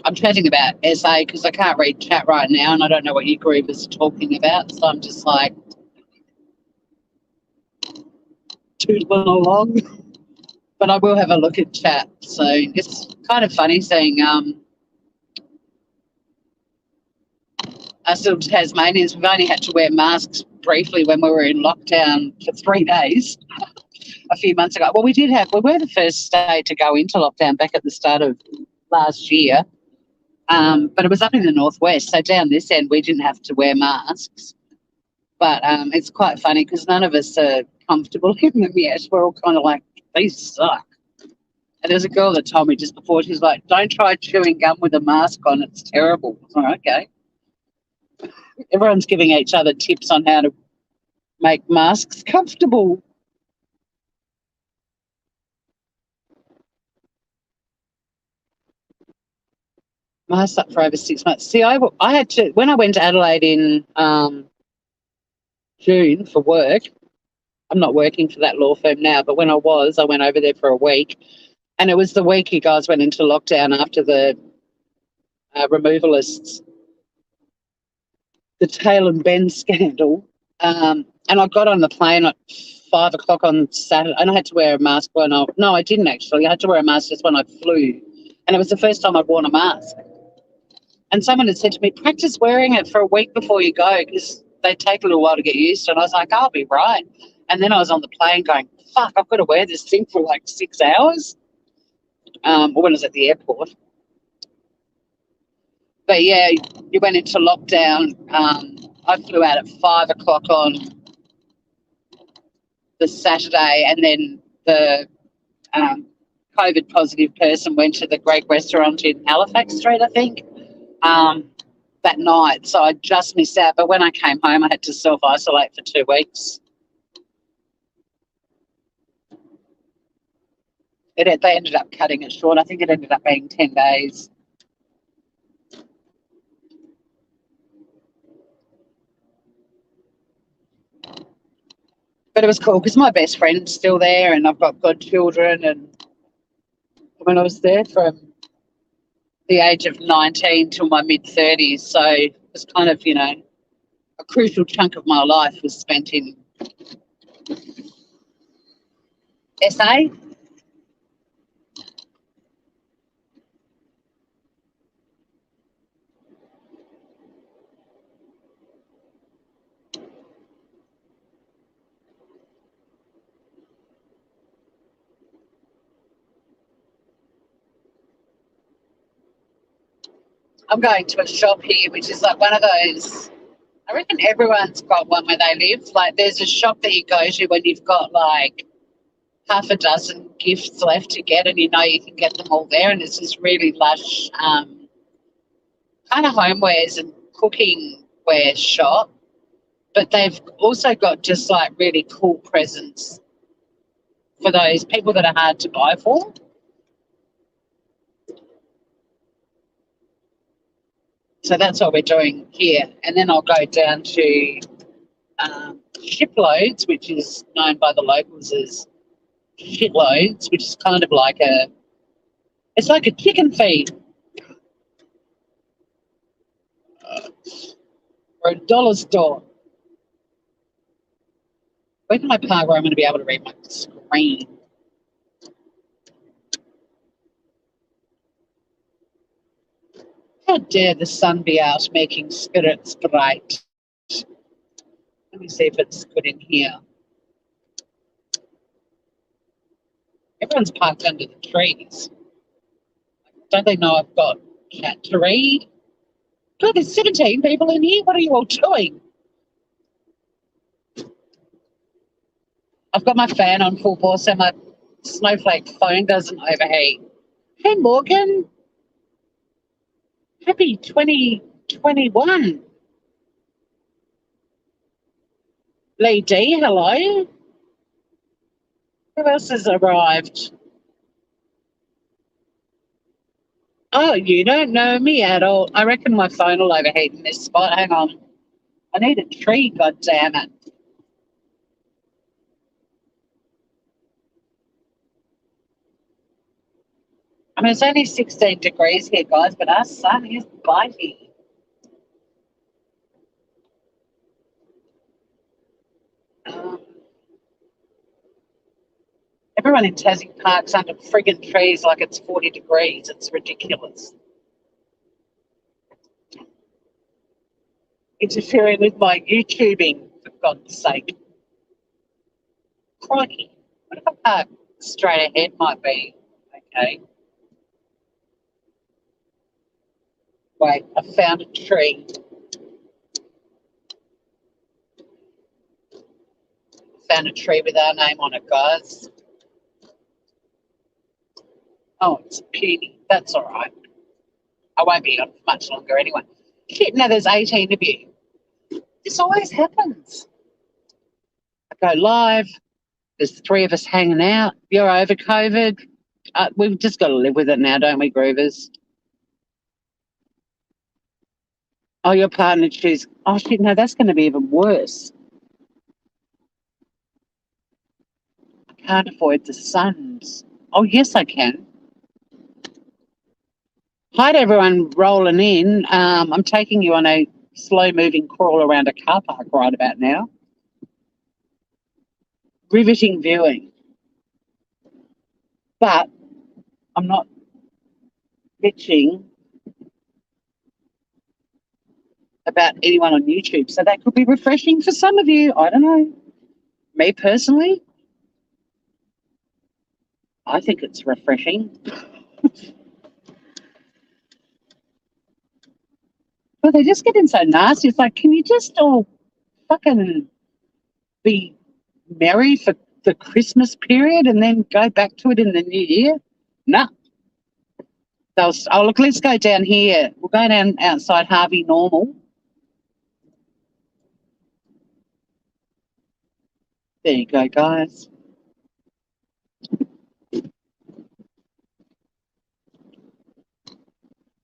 I'm chatting about SA because I can't read chat right now and I don't know what your group is talking about, so I'm just like tootling along. But I will have a look at chat. So it's kind of funny seeing us little Tasmanians. We've only had to wear masks briefly when we were in lockdown for 3 days a few months ago. Well, we were the first state to go into lockdown back at the start of last year. But it was up in the northwest, so down this end we didn't have to wear masks. But it's quite funny because none of us are comfortable in them yet. We're all kind of like, these suck. And there's a girl that told me just before, she's like, don't try chewing gum with a mask on, it's terrible. I'm like, okay. Everyone's giving each other tips on how to make masks comfortable. Masks up for over 6 months. See, I had to, when I went to Adelaide in June for work, I'm not working for that law firm now, but when I went over there for a week. And it was the week you guys went into lockdown after the removalists, the Tail and Ben scandal. And I got on the plane at 5 o'clock on Saturday, and I had to wear a mask no, I didn't actually. I had to wear a mask just when I flew. And it was the first time I'd worn a mask. And someone had said to me, practice wearing it for a week before you go because they take a little while to get used to it. And I was like, I'll be right. And then I was on the plane going, fuck, I've got to wear this thing for like 6 hours. Or when I was at the airport. But yeah, you went into lockdown. I flew out at 5 o'clock on the Saturday, and then the COVID positive person went to the Greek restaurant in Halifax Street, I think, that night. So I just missed out. But when I came home, I had to self-isolate for 2 weeks. They ended up cutting it short. I think it ended up being 10 days. But it was cool because my best friend's still there and I've got godchildren. And when I was there from the age of 19 till my mid-30s, so it was kind of, a crucial chunk of my life was spent in SA. I'm going to a shop here, which is like one of those, I reckon everyone's got one where they live. Like there's a shop that you go to when you've got like half a dozen gifts left to get and you know you can get them all there. And it's this really lush kind of homewares and cooking wear shop. But they've also got just like really cool presents for those people that are hard to buy for. So that's what we're doing here. And then I'll go down to Shiploads, which is known by the locals as Shitloads, which is kind of like it's like a chicken feed. Or a dollar store. Where can I park where I'm going to be able to read my screen? How dare the sun be out making spirits bright? Let me see if it's good in here. Everyone's parked under the trees. Don't they know I've got chat to read? God, there's 17 people in here. What are you all doing? I've got my fan on full force so my snowflake phone doesn't overheat. Hey, Morgan. Happy 2021. Lee D, hello. Who else has arrived? Oh, you don't know me at all. I reckon my phone will overheat in this spot. Hang on. I need a tree, god damn it. I mean, it's only 16 degrees here, guys, but our sun is biting. Um, Everyone in Tassie parks under friggin' trees like it's 40 degrees. It's ridiculous. Interfering with my YouTubing, for God's sake. Crikey. What if I park straight ahead might be? Okay. Wait, I found a tree. Found a tree with our name on it, guys. Oh, it's puny. That's all right. I won't be on for much longer anyway. Shit, now there's 18 of you. This always happens. I go live. There's three of us hanging out. You're over COVID. We've just got to live with it now, don't we, Groovers? Oh, your partner choose. Oh, shit, no, that's going to be even worse. I can't avoid the suns. Oh, yes, I can. Hi to everyone rolling in. I'm taking you on a slow-moving crawl around a car park right about now. Riveting viewing. But I'm not bitching about anyone on YouTube. So that could be refreshing for some of you. I don't know. Me personally, I think it's refreshing. But they're just getting so nasty. It's like, can you just all fucking be merry for the Christmas period and then go back to it in the new year? No. Oh, look, let's go down here. We'll go down outside Harvey Normal. There you go, guys.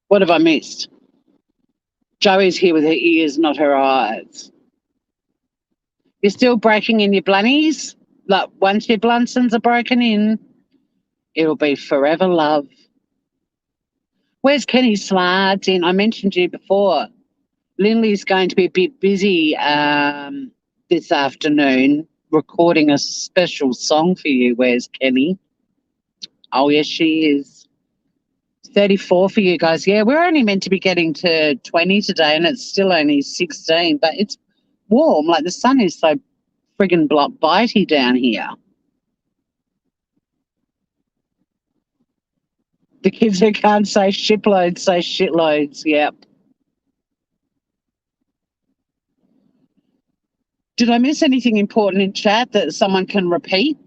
What have I missed? Joey's here with her ears, not her eyes. You're still breaking in your blunnies? Like, once your blunsons are broken in, it'll be forever love. Where's Kenny Slides in? I mentioned you before. Lindley's going to be a bit busy this afternoon recording a special song for you. Where's Kenny? Oh, yes, she is. 34 for you guys. Yeah, we're only meant to be getting to 20 today, and it's still only 16, but it's warm. Like, the sun is so friggin' bitey down here. The kids who can't say shiploads say shitloads. Yep. Did I miss anything important in chat that someone can repeat?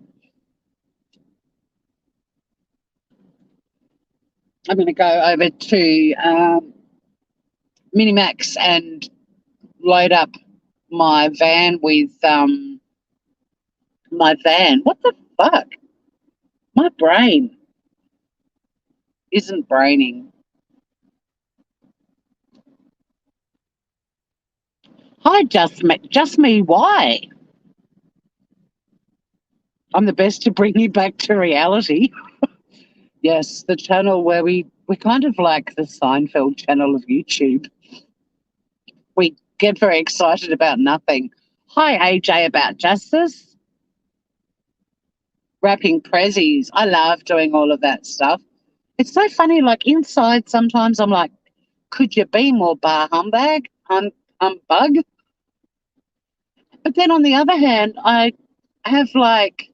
I'm going to go over to Minimax and load up my van with my van. What the fuck? My brain isn't braining. Hi, just me. Why? I'm the best to bring you back to reality. Yes, the channel where we're kind of like the Seinfeld channel of YouTube. We get very excited about nothing. Hi, AJ, about justice. Wrapping prezzies. I love doing all of that stuff. It's so funny, like inside sometimes I'm like, could you be more bar humbug? Humbug? But then on the other hand, I have like,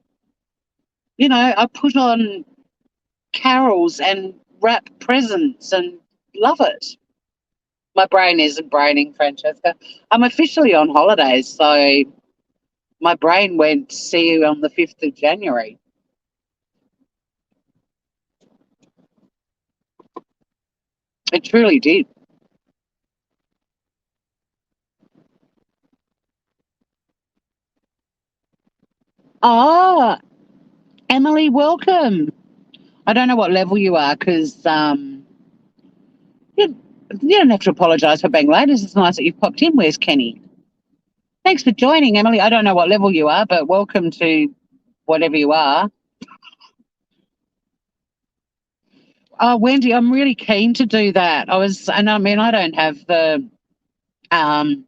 I put on carols and wrap presents and love it. My brain isn't braining, Francesca. I'm officially on holidays, so my brain went, see you on the 5th of January. It truly did. Oh, Emily, welcome. I don't know what level you are because You don't have to apologise for being late. It's nice that you've popped in. Where's Kenny? Thanks for joining, Emily. I don't know what level you are, but welcome to whatever you are. Oh, Wendy, I'm really keen to do that. I mean, I don't have um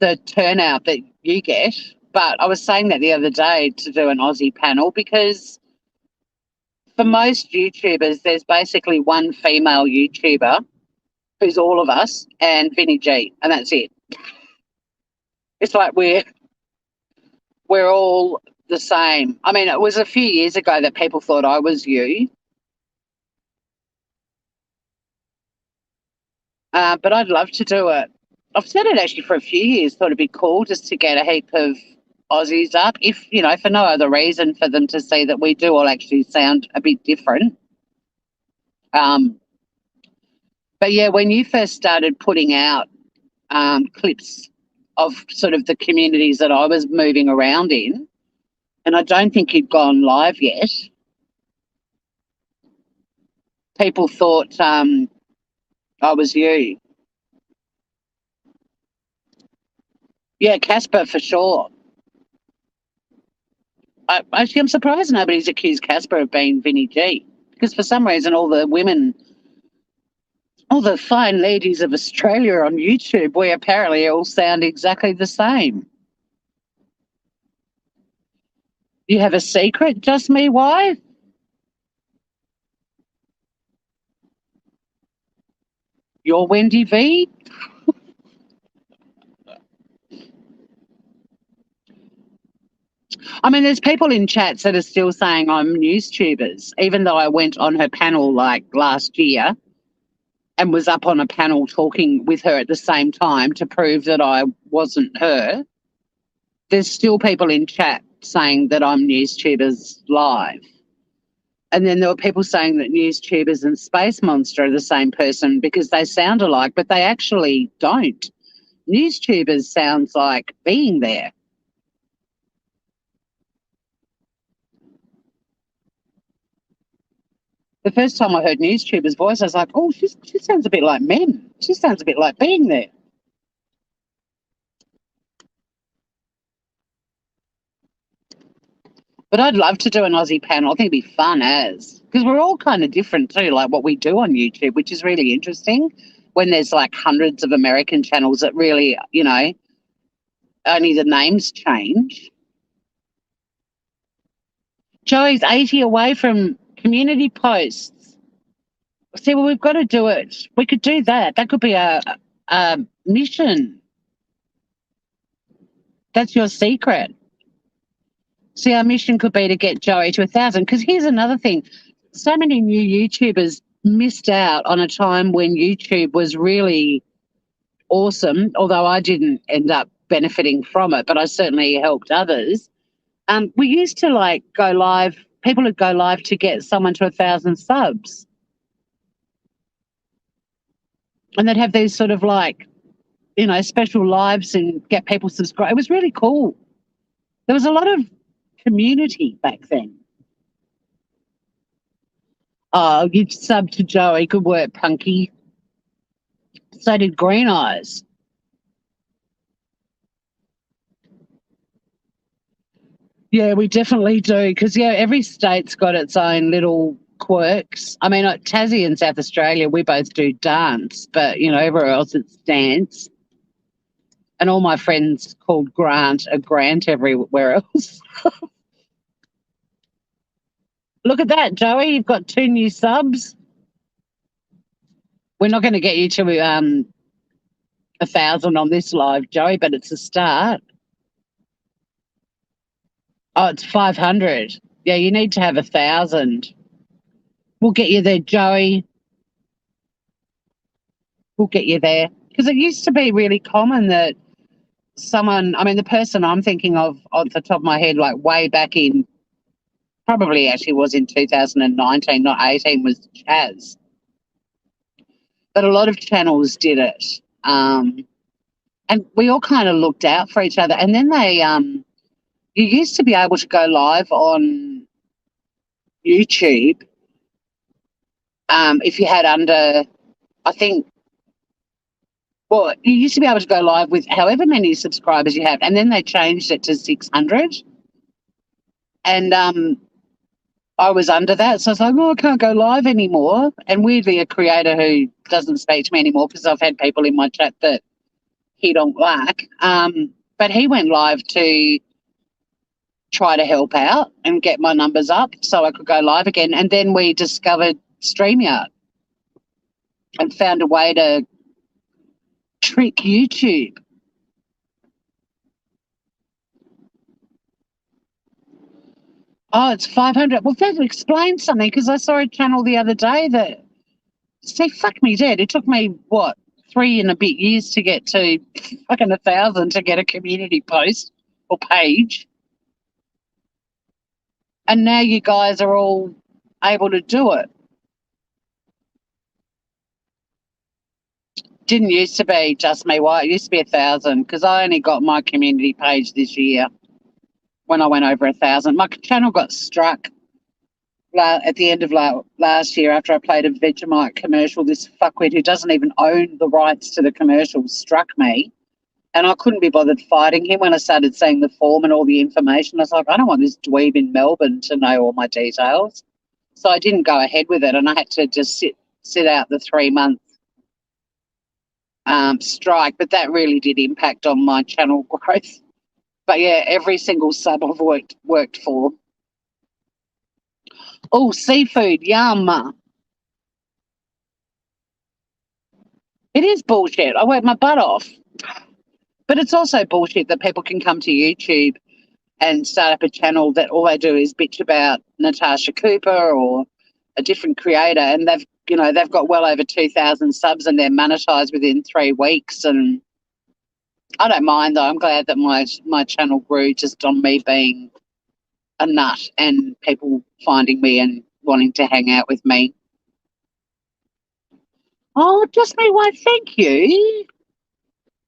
the turnout that you get, but I was saying that the other day to do an Aussie panel because for most YouTubers, there's basically one female YouTuber who's all of us and Vinny G, and that's it. It's like we're all the same. I mean, it was a few years ago that people thought I was you, but I'd love to do it. I've said it actually for a few years. Thought it'd be cool just to get a heap of Aussies up, if for no other reason for them to see that we do all actually sound a bit different. Um, but yeah, when you first started putting out clips of sort of the communities that I was moving around in, and I don't think you'd gone live yet, people thought I was you. Yeah, Casper for sure. Actually, I'm surprised nobody's accused Casper of being Vinny G, because for some reason all the fine ladies of Australia on YouTube, we apparently all sound exactly the same. You have a secret, just me, why? You're Wendy V? I mean, there's people in chats that are still saying I'm newstubers, even though I went on her panel like last year and was up on a panel talking with her at the same time to prove that I wasn't her. There's still people in chat saying that I'm newstubers live. And then there were people saying that newstubers and Space Monster are the same person because they sound alike, but they actually don't. Newstubers sounds like being there. The first time I heard newstuber's voice, I was like, oh, she sounds a bit like Mem. She sounds a bit like being there. But I'd love to do an Aussie panel. I think it'd be fun because we're all kind of different too, like what we do on YouTube, which is really interesting when there's like hundreds of American channels that really, only the names change. Joey's 80 away from community posts. See, well, we've got to do it. We could do that. That could be a mission. That's your secret. See, our mission could be to get Joey to 1,000. Because here's another thing. So many new YouTubers missed out on a time when YouTube was really awesome, although I didn't end up benefiting from it, but I certainly helped others. We used to like go live. People would go live to get someone to 1,000 subs. And they'd have these sort of like, special lives and get people subscribed. It was really cool. There was a lot of community back then. Oh, you subbed to Joey. Good work, Punky. So did Green Eyes. Yeah, we definitely do. Because, every state's got its own little quirks. I mean, like Tassie and South Australia, we both do dance, but, everywhere else it's dance. And all my friends called Grant are Grant everywhere else. Look at that, Joey. You've got 2 new subs. We're not going to get you to 1,000 on this live, Joey, but it's a start. Oh, it's 500. Yeah, you need to have 1,000. We'll get you there, Joey. We'll get you there. Because it used to be really common that the person I'm thinking of off the top of my head, like way back in, probably actually was in 2019, not 18, was Chaz. But a lot of channels did it. And we all kind of looked out for each other. And then you used to be able to go live on YouTube if you had under I think, well, you used to be able to go live with however many subscribers you have, and then they changed it to 600. And I was under that. So I was like, oh, I can't go live anymore. And weirdly, a creator who doesn't speak to me anymore, because I've had people in my chat that he don't like, but he went live to try to help out and get my numbers up so I could go live again. And then we discovered StreamYard and found a way to trick YouTube. Oh, it's 500. Well, that explains something, because I saw a channel the other day that, see, fuck me dead. It took me, what, 3 and a bit years to get to fucking 1,000 to get a community post or page. And now you guys are all able to do it. Didn't used to be just me. Why? It used to be 1,000, because I only got my community page this year when I went over 1,000. My channel got struck at the end of last year after I played a Vegemite commercial. This fuckwit who doesn't even own the rights to the commercial struck me, and I couldn't be bothered fighting him when I started seeing the form and all the information. I was like, I don't want this dweeb in Melbourne to know all my details. So I didn't go ahead with it, and I had to just sit out the 3 month strike. But that really did impact on my channel growth. But yeah, every single sub I've worked for. Oh, seafood, yum. It is bullshit. I work my butt off. But it's also bullshit that people can come to YouTube and start up a channel that all they do is bitch about Natasha Cooper or a different creator, and they've got well over 2,000 subs and they're monetized within 3 weeks. And I don't mind, though. I'm glad that my channel grew just on me being a nut and people finding me and wanting to hang out with me. Oh, just me. Why, thank you.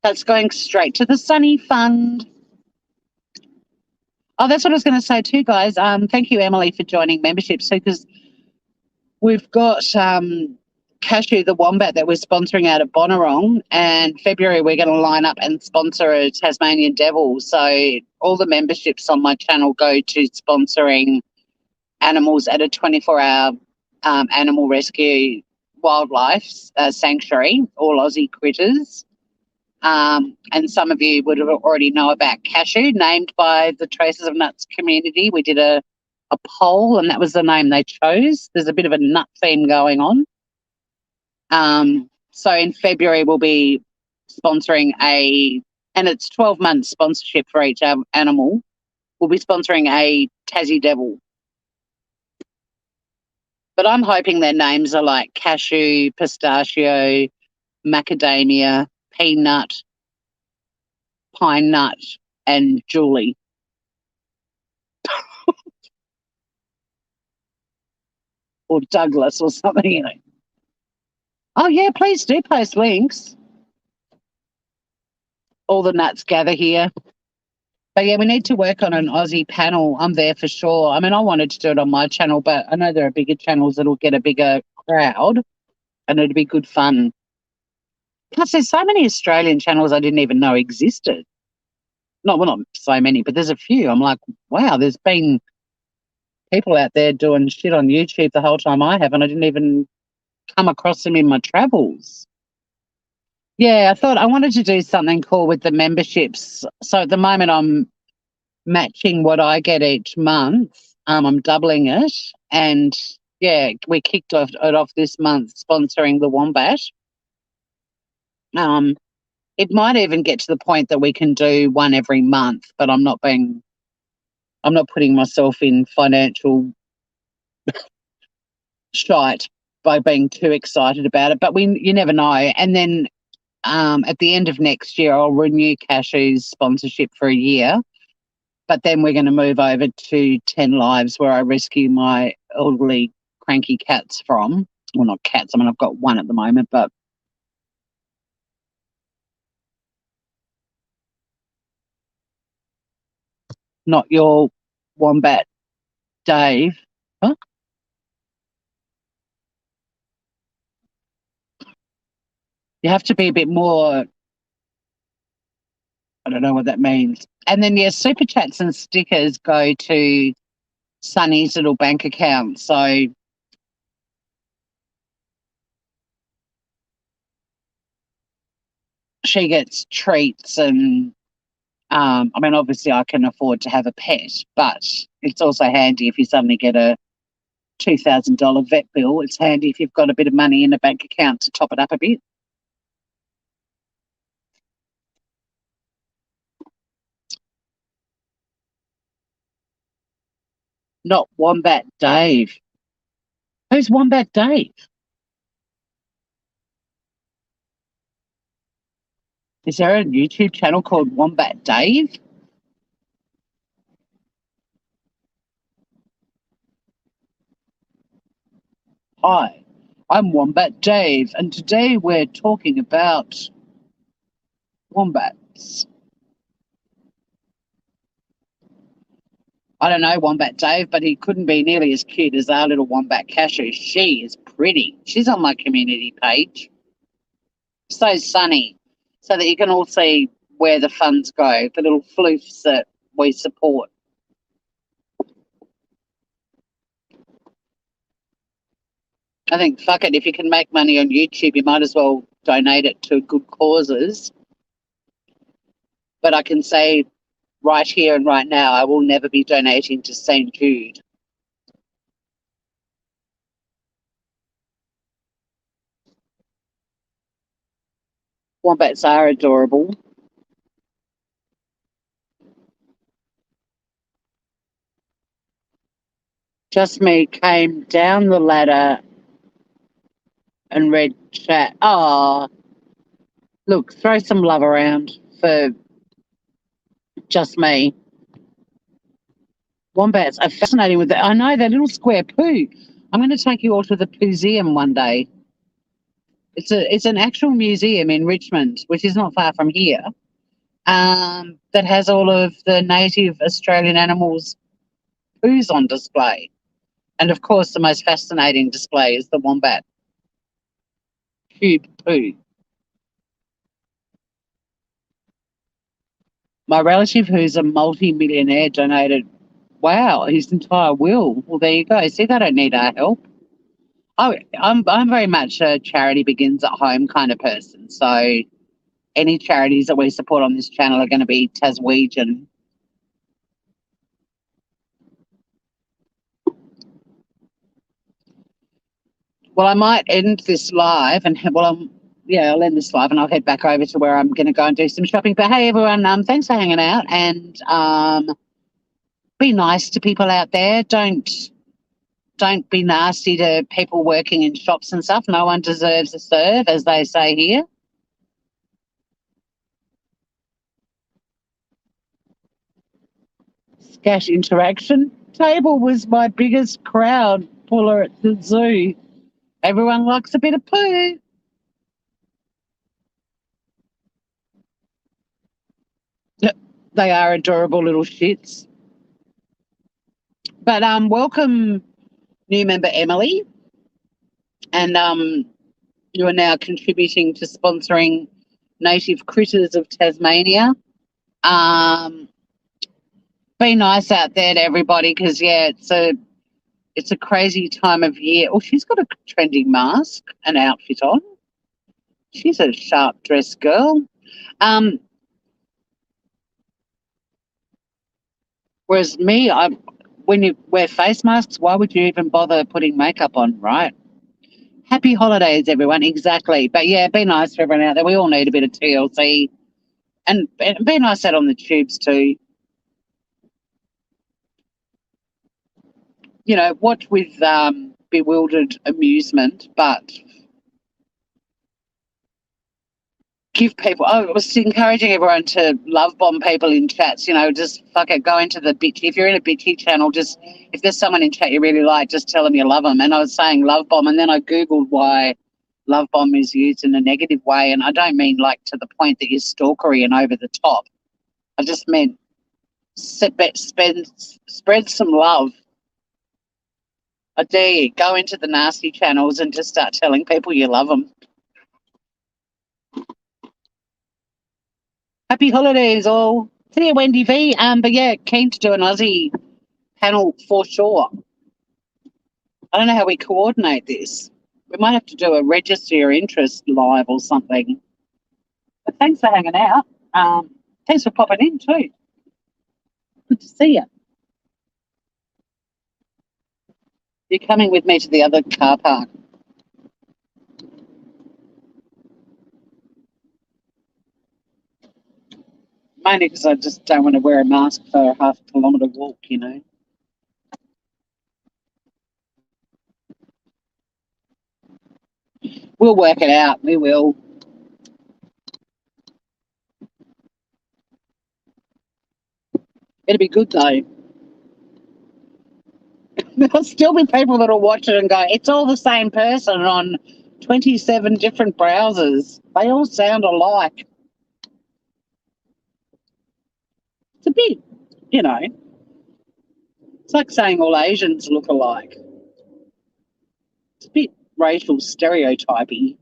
That's going straight to the Sunny Fund. Oh, that's what I was going to say too, guys. Thank you, Emily, for joining membership. So, because we've got Cashew the Wombat that we're sponsoring out of Bonnarong, and February we're going to line up and sponsor a Tasmanian Devil. So all the memberships on my channel go to sponsoring animals at a 24-hour animal rescue wildlife sanctuary, all Aussie critters. And some of you would have already know about Cashew, named by the Traces of Nuts community. We did a poll, and that was the name they chose. There's a bit of a nut theme going on. So in February, we'll be sponsoring and it's 12 months sponsorship for each animal. We'll be sponsoring a Tassie Devil. But I'm hoping their names are like Cashew, Pistachio, Macadamia, Peanut, Pine Nut, and Julie. Or Douglas or something, you know. Oh, yeah, please do post links. All the nuts gather here. But, yeah, we need to work on an Aussie panel. I'm there for sure. I mean, I wanted to do it on my channel, but I know there are bigger channels that'll get a bigger crowd, and it'd be good fun. Plus, there's so many Australian channels I didn't even know existed. Well, not so many, but there's a few. I'm like, wow, there's been people out there doing shit on YouTube the whole time I have, and I didn't even come across them in my travels. Yeah, I thought I wanted to do something cool with the memberships. So at the moment I'm matching what I get each month. I'm doubling it. And yeah, we kicked it off this month sponsoring the Wombat. It might even get to the point that we can do one every month, but I'm not putting myself in financial shite by being too excited about it. But you never know. And then at the end of next year, I'll renew Cashew's sponsorship for a year. But then we're going to move over to 10 Lives, where I rescue my elderly cranky cats from. Well, not cats. I mean, I've got one at the moment, but not your wombat, Dave. Huh? You have to be a bit more, I don't know what that means. And then, yeah, super chats and stickers go to Sunny's little bank account. So she gets treats and, I mean, obviously I can afford to have a pet, but it's also handy if you suddenly get a $2,000 vet bill. It's handy if you've got a bit of money in a bank account to top it up a bit. Not Wombat Dave. Who's Wombat Dave? Is there a YouTube channel called Wombat Dave? Hi, I'm Wombat Dave, and today we're talking about wombats. I don't know Wombat Dave, but he couldn't be nearly as cute as our little Wombat Cashew. She is pretty. She's on my community page. So Sunny, so that you can all see where the funds go, the little floofs that we support. I think, fuck it, if you can make money on YouTube, you might as well donate it to good causes. But I can say right here and right now, I will never be donating to St. Jude. Wombats are adorable. Just Me came down the ladder and read chat. Oh, look, throw some love around for Just Me. Wombats are fascinating with that. I know, that little square poo. I'm going to take you all to the Pooseum one day. It's an actual museum in Richmond, which is not far from here, that has all of the native Australian animals' poos on display. And of course, the most fascinating display is the wombat cube poo. My relative, who's a multi-millionaire, donated, wow, his entire will. Well, there you go. See, they don't need our help. Oh, I'm very much a charity begins at home kind of person. So any charities that we support on this channel are going to be Taswegian. Well, I might end this live and I'll end this live and I'll head back over to where I'm going to go and do some shopping. But hey, everyone, thanks for hanging out, and be nice to people out there. Don't be nasty to people working in shops and stuff. No one deserves a serve, as they say here. Scash interaction. Table was my biggest crowd puller at the zoo. Everyone likes a bit of poo. They are adorable little shits. But welcome, new member Emily, and you are now contributing to sponsoring Native Critters of Tasmania. Be nice out there to everybody, because yeah, it's a crazy time of year. Oh, she's got a trendy mask and outfit on. She's a sharp dressed girl. Whereas me, when you wear face masks, why would you even bother putting makeup on, right? Happy holidays, everyone. Exactly. But yeah, be nice to everyone out there. We all need a bit of TLC. And be nice out on the tubes too. You know, watch with bewildered amusement, but give people. I was encouraging everyone to love bomb people in chats. You know, just fuck it, go into the bitchy. If you're in a bitchy channel, just if there's someone in chat you really like, just tell them you love them. And I was saying love bomb, and then I googled why love bomb is used in a negative way, and I don't mean like to the point that you're stalkery and over the top. I just meant spread some love. I dare you, go into the nasty channels and just start telling people you love them. Happy holidays all. See you, Wendy V. But yeah, keen to do an Aussie panel for sure. I don't know how we coordinate this. We might have to do a register your interest live or something. But thanks for hanging out. Thanks for popping in too. Good to see you. You're coming with me to the other car park. Mainly because I just don't want to wear a mask for a half kilometre walk, you know. We'll work it out. We will. It'll be good though. There'll still be people that'll watch it and go, it's all the same person on 27 different browsers. They all sound alike. It's a bit, you know, it's like saying all Asians look alike. It's a bit racial stereotypy.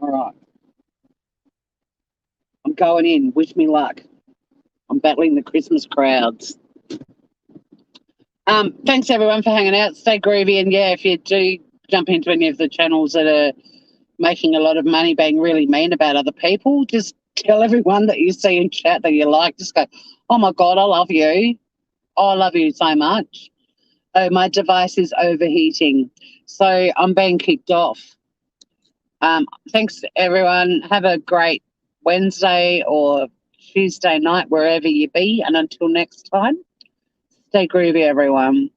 All right. I'm going in. Wish me luck. I'm battling the Christmas crowds. Thanks everyone for hanging out. Stay groovy, and yeah, if you do jump into any of the channels that are making a lot of money being really mean about other people, just tell everyone that you see in chat that you like. Just go, oh my God, I love you. Oh, I love you so much. Oh, my device is overheating. So I'm being kicked off. Thanks, everyone. Have a great Wednesday or Tuesday night, wherever you be. And until next time, stay groovy, everyone.